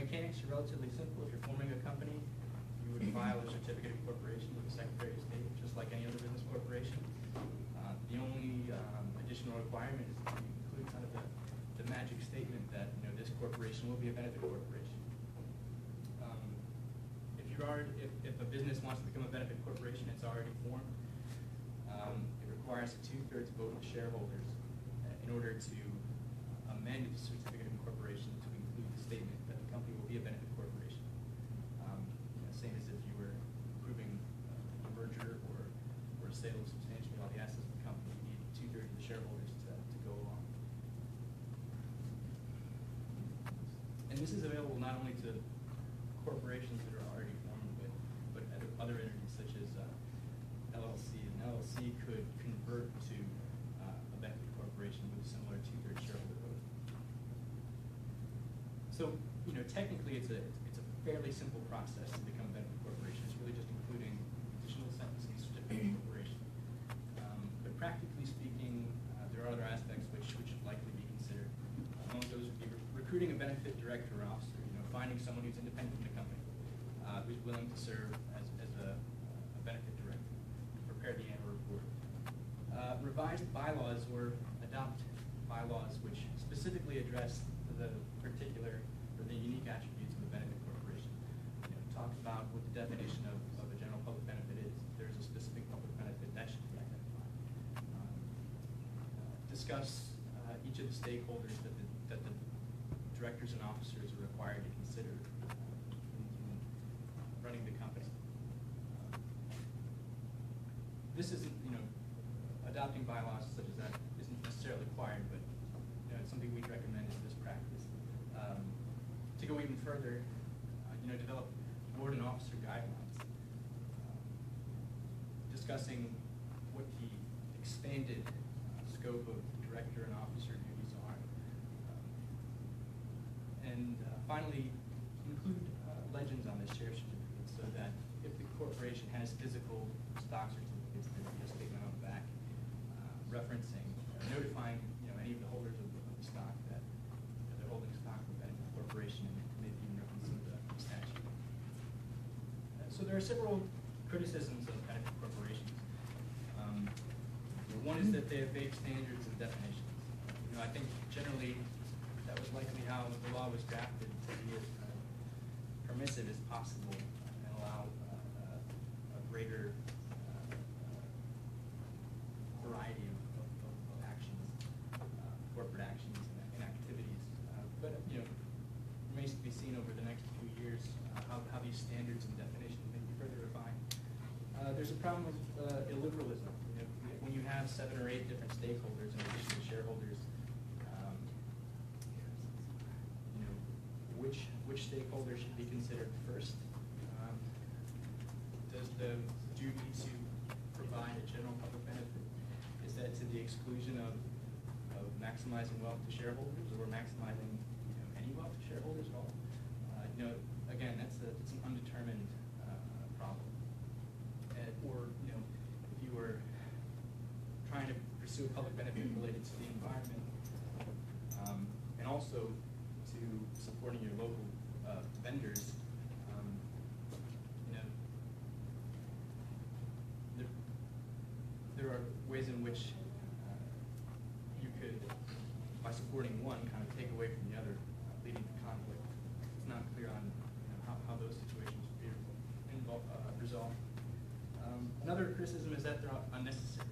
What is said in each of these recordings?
mechanics are relatively simple. If you're forming a company, you would file a certificate of incorporation with the Secretary of State, just like any other business corporation. The only additional requirement is to include kind of the magic statement that this corporation will be a benefit corporation. If a business wants to become a benefit corporation, it's already formed. It requires a 2/3 vote of shareholders in order to amend the certificate of incorporation to include the statement that the company will be a benefit corporation. Same as if you were approving a merger or a sale of substantially all the assets of the company, you need 2/3 of the shareholders to go along. And this is available not only to corporations that are already formed, but other entities such as LLC. An LLC could convert to a benefit corporation with a similar 2/3 shareholder vote. So, technically it's a fairly simple process to become a benefit corporation. It's really just including additional sentence in the certificate of incorporation. But practically speaking, there are other aspects which should likely be considered. Among those would be recruiting a benefit director or officer, finding someone who's independent from the company, who's willing to serve as a benefit director, prepare the annual report. Revise bylaws or adopt bylaws which specifically address the particular or the unique attributes of a benefit corporation. Talk about what the definition of a general public benefit is. If there's a specific public benefit, that should be identified. Discuss each of the stakeholders that the directors and officers are required to consider in running the company. This isn't, adopting bylaws such as that isn't necessarily required, but it's something we'd recommend as this practice. To go even further, develop board and officer guidelines, discussing what the expanded scope of director and officer duties are. And finally, include legends on the share certificate so that if the corporation has physical stock certificates, there'll be a statement on the back referencing, notifying any of the holders of the stock that they're holding stock of a benefit corporation, and maybe even referencing the statute. So there are several criticisms of benefit corporations. One is that they have vague standards and definitions. I think generally that was likely how the law was drafted, to be as permissive as possible and allow a greater variety of actions, corporate actions and activities. But it remains to be seen over the next few years how these standards and definitions may be further refined. There's a problem with illiberalism. When you have 7 or 8 different stakeholders in addition to shareholders, which stakeholder should be considered first? Does the duty to provide a general public benefit, is that to the exclusion of maximizing wealth to shareholders or maximizing any wealth to shareholders at all? Again, that's an undetermined problem. Or if you were trying to pursue a public benefit related to the environment, and also to supporting your local vendors, there are ways in which you could, by supporting one, kind of take away from the other, leading to conflict. It's not clear on how those situations would be resolved. Another criticism is that they're unnecessary.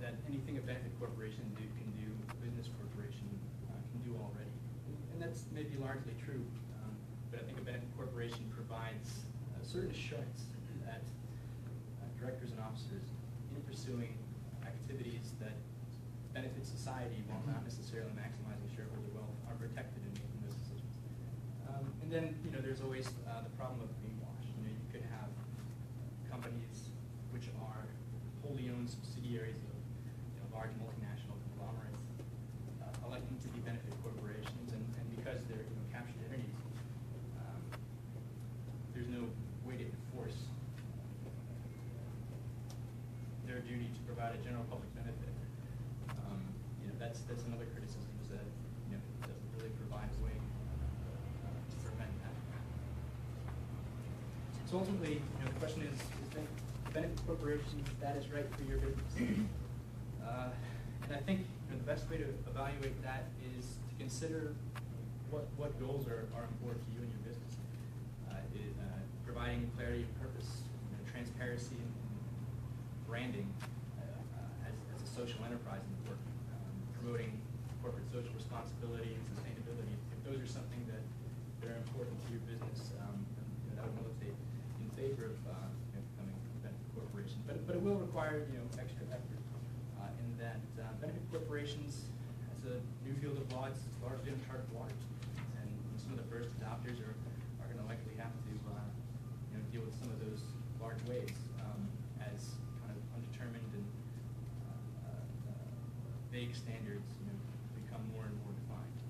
That anything a benefit corporation can do, a business corporation can do already. And that's maybe largely true, but I think a benefit corporation provides certain assurance that directors and officers, in pursuing activities that benefit society while not necessarily maximizing shareholder wealth, are protected in making those decisions. And then, there's always the problem of greenwash. You could have companies which are wholly owned subsidiaries of large multinational conglomerates electing to be benefit corporations, and because they're captured entities, there's no way to enforce their duty to provide a general public benefit. That's another criticism, is that it doesn't really provide a way benefit corporation status right for your business? And I think the best way to evaluate that is to consider what goals are important to you and your business. Providing clarity of purpose, transparency, and branding as a social enterprise important. Promoting corporate social responsibility and sustainability. If those are something that are important to your business, that would militate in favor of becoming a benefit corporation. But it will require extra effort in that benefit corporations, as a new field of law, it's largely uncharted waters, and some of the first adopters are going to likely have to deal with some of those large waves as kind of undetermined and vague standards become more and more defined.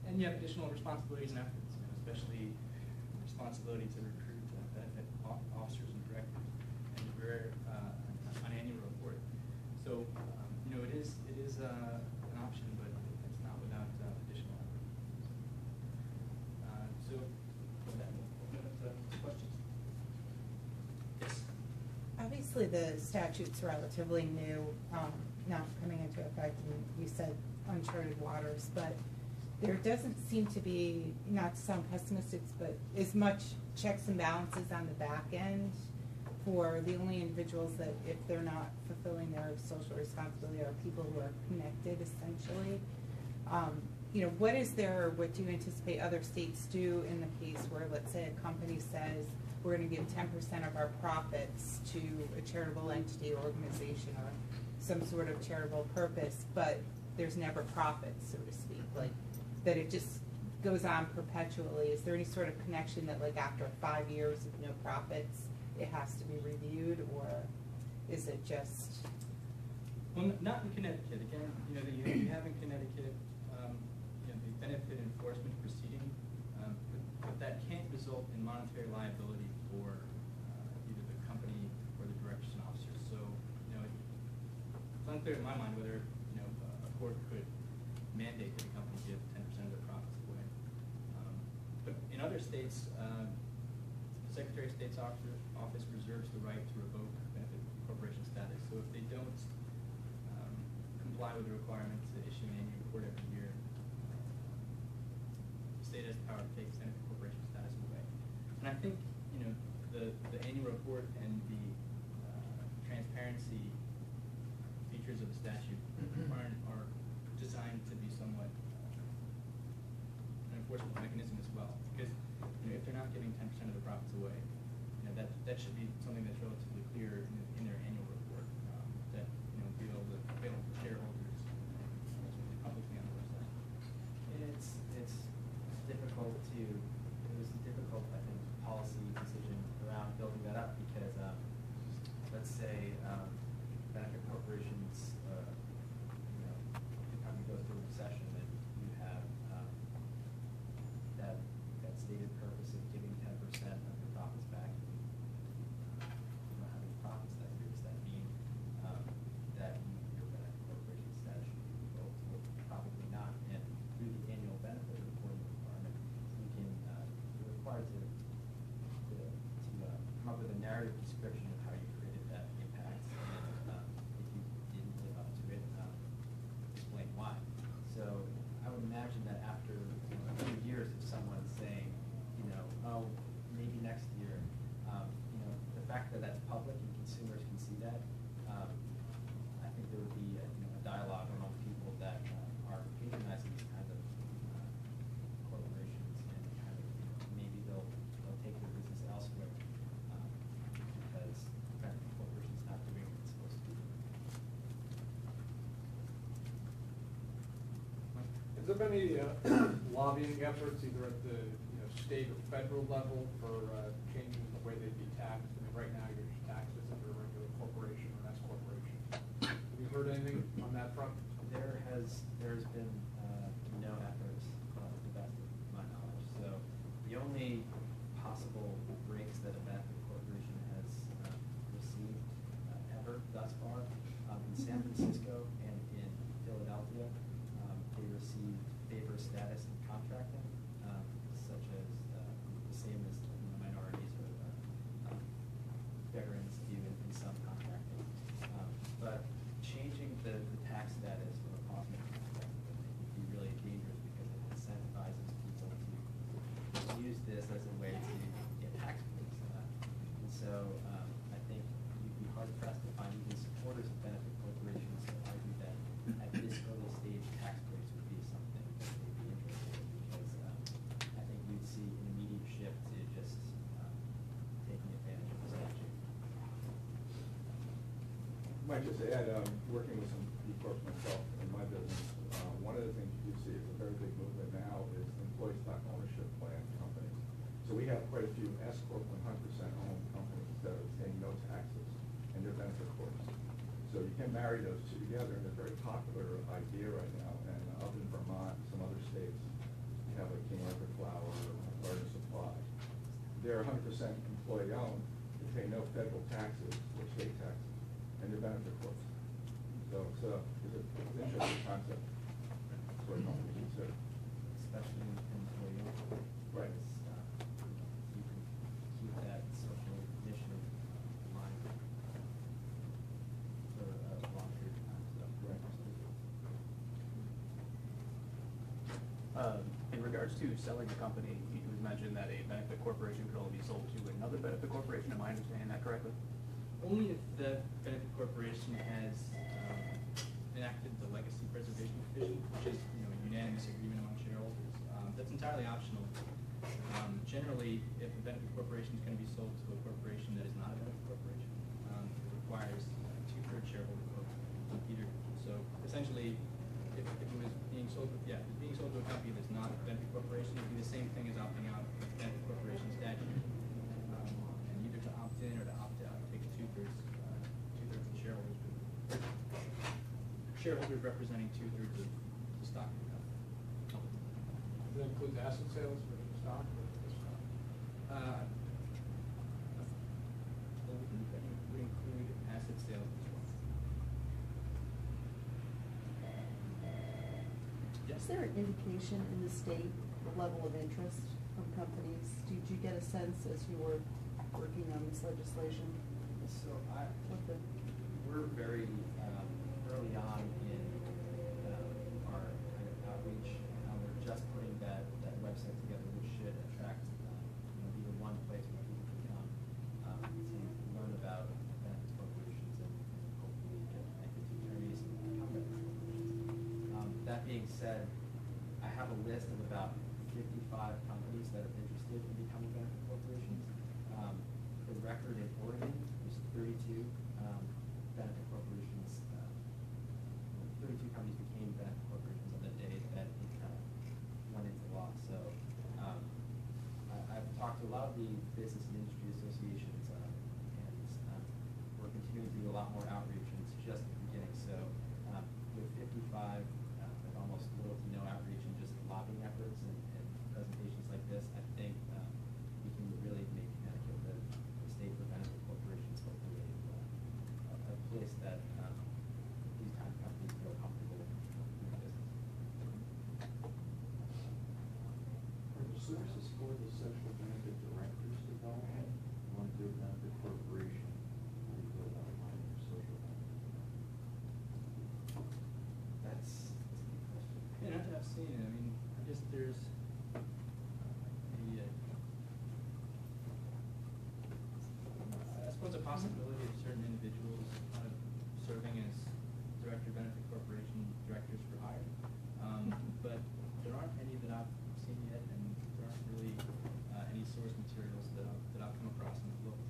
And you have additional responsibilities and efforts, especially responsibility to recruit benefit officers and directors and to prepare an annual report. So it is an option, but it's not without additional effort. So with that, we'll open up to questions. Yes. Obviously, the statute's relatively new, not coming into effect, and you said uncharted waters, but there doesn't seem to be, not to sound pessimistic, but as much checks and balances on the back end for the only individuals that, if they're not fulfilling their social responsibility, are people who are connected, essentially. What is there, what do you anticipate other states do in the case where, let's say, a company says, we're going to give 10% of our profits to a charitable entity or organization or some sort of charitable purpose, but there's never profits, so to speak, like that it just goes on perpetually. Is there any sort of connection that, like, after 5 years of no profits, it has to be reviewed, or is it just? Well, not in Connecticut. Again, you have in Connecticut the benefit enforcement proceeding, but that can't result in monetary liability for either the company or the directors and officers. So, it's unclear in my mind whether a court could mandate that a company give 10% of their profits away. But in other states, the Secretary of State's office reserves the right to revoke benefit corporation status. So if they don't comply with the requirements to issue an annual report every year, the state has the power to take benefit corporation status away. And I think the annual report and the transparency features of the statute are designed to be somewhat an enforcement mechanism as well. Because if they're not giving 10% of the profits away, that should be something that's relatively clear in their annual report that be available for shareholders publicly on the website. It's difficult to. It was a difficult, I think, policy decision around building that up because let's say benefit corporations, the company goes through a recession and you have that stated purpose of giving 10% of your profits back. You don't have any profits that year. Does that mean that your benefit corporation status should be revoked? Well, probably not. And through the annual benefit reporting requirement, we can you're required to come up with a narrative description of how you created that impact, and if you didn't live up to it, explain why. So I would imagine that after a few years of someone saying, oh, maybe next year, the fact that that's public and consumers can see that, I think there would be a dialogue among people that are patronizing these kinds of corporations, and kind of maybe they'll take their business elsewhere because the corporation's not doing what it's supposed to be doing. Has there been any lobbying efforts, either at the state or federal level, for changing the way they'd be taxed? I mean, right now you're just taxed as if you're a regular corporation or an S corporation. Have you heard anything on that front? There's been no efforts, to the best of my knowledge. So the only possible breaks that a benefit corporation has received ever thus far in San Francisco and in Philadelphia, they received favor status in contracting, such as the same as minorities or veterans do tax status from a cost making perspective, I think would be really dangerous because it incentivizes people to use this as a way to get tax breaks. And so I think you'd be hard pressed to find even supporters of benefit corporations that argue that at this early stage tax breaks would be something that they'd be interested in, because I think you'd see an immediate shift to just taking advantage of the statute. Might just add, working with some B Corps myself in my business, one of the things you see is a very big movement now is employee stock ownership plan companies. So we have quite a few S Corp 100% owned companies that are paying no taxes, and they're benefit corps. So you can marry those two together, and they're a very popular idea right now. And up in Vermont, some other states, you have like King Arthur Flour or Garden Supply. They're 100% employee owned. They pay no federal taxes or state taxes, and they're benefit corps. So it's an interesting concept for a company to consider. Especially in employee owned. Right. You can keep that social mission in mind for a long period of time. So, In regards to selling a company, you mentioned that a benefit corporation could only be sold to another benefit corporation. Am I understanding that correctly? Only if the benefit corporation has enacted the legacy preservation provision, which is, you know, a unanimous agreement among shareholders. That's entirely optional. Generally, if a benefit corporation is going to be sold to a corporation that is not a benefit corporation, it requires two-thirds shareholder vote on either. So essentially, if it was being sold, if it's being sold to a company that's not a benefit corporation, it'd be the same thing as opting out of the benefit corporation statute. And either to opt in or to opt out, it takes two-thirds of the shareholders. Shareholders representing two-thirds of the stock of the company. Does that include asset sales for the stock or the stock? Would include asset sales as well. Yes. Is there an indication in the state, the level of interest from companies? Did you get a sense as you were working on this legislation? So What the, we're very early on in our kind of outreach. We're just putting that website together, which should attract even one place where people can come to learn about benefit corporations and hopefully get connected to attorneys and become benefit corporations. That being said, I have a list of about 55 companies that are interested in becoming benefit corporations. For the record, in Oregon, there's 32 benefit corporations. 32 companies became benefit corporations on the day that it went into law. So I've talked to a lot of the business and industry associations, and we're continuing to do a lot more outreach, and it's just the beginning. So with 55, with almost little to no outreach and just lobbying efforts and presentations like this, I think we can really make Connecticut the state for benefit corporations, hopefully a place that these kind of companies feel comfortable doing business. Are the sources for the social benefit directors development going through a benefit corporation? How do you go about finding your social benefit? That's a good question. Yeah, not that I've seen it. I mean, I guess there's I suppose a possibility of certain individuals serving as director of benefit corporation directors for hire. But there aren't any that I've seen yet, and there aren't really any source materials that I've come across and looked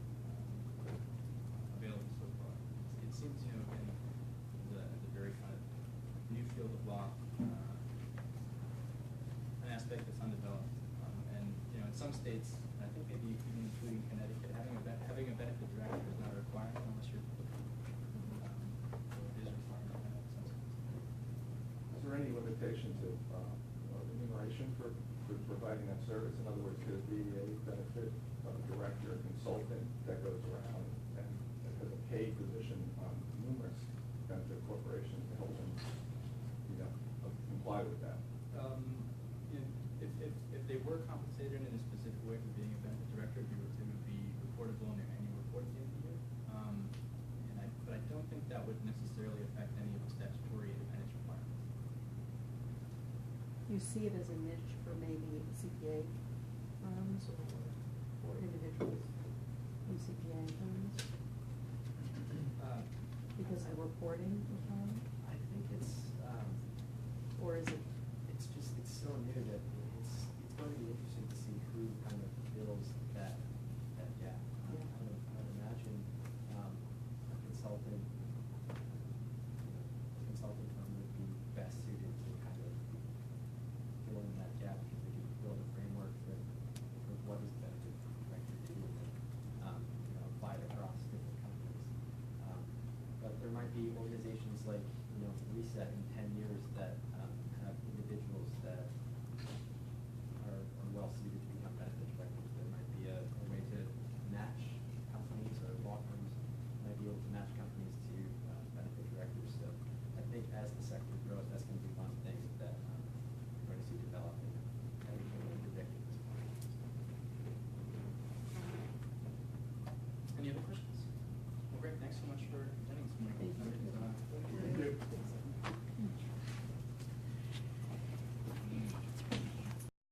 available so far. It seems, you know, again, as a very kind of new field of law, an aspect that's undeveloped. And, you know, in some states, I think maybe even including Connecticut, having a benefit director is not a requirement unless you're it is a requirement in some states. Is there any limitation to remuneration for providing that service? In other words, could it be a benefit of a director, consultant that goes around and has a paid position on numerous benefit corporations to help them, comply with that? If they were compensated in a specific way for being a benefit director, it would be reportable in their annual report at the end of the year. But I don't think that would necessarily affect any of the statutory see it as a niche for maybe CPA firms or individuals in CPA firms? Because of reporting requirement? I think it's, Or is it? it's just, it's so new that it's going to be interesting to see who kind of fills that gap. Yeah. I would imagine, a consultant firm would be best suited to kind of fill in that gap, because they could build a framework for what is the benefit director do, and then, apply it across different companies. But there might be organizations like, Reset in 10 years that have individuals that are well suited to become benefit directors. There might be a way to match companies, or law firms might be able to match companies to benefit directors. So I think as the sector grows, that's going to be one thing that we're going to see developing that we can really predict at this point. Any other questions? Well, great, thanks so much for attending this morning.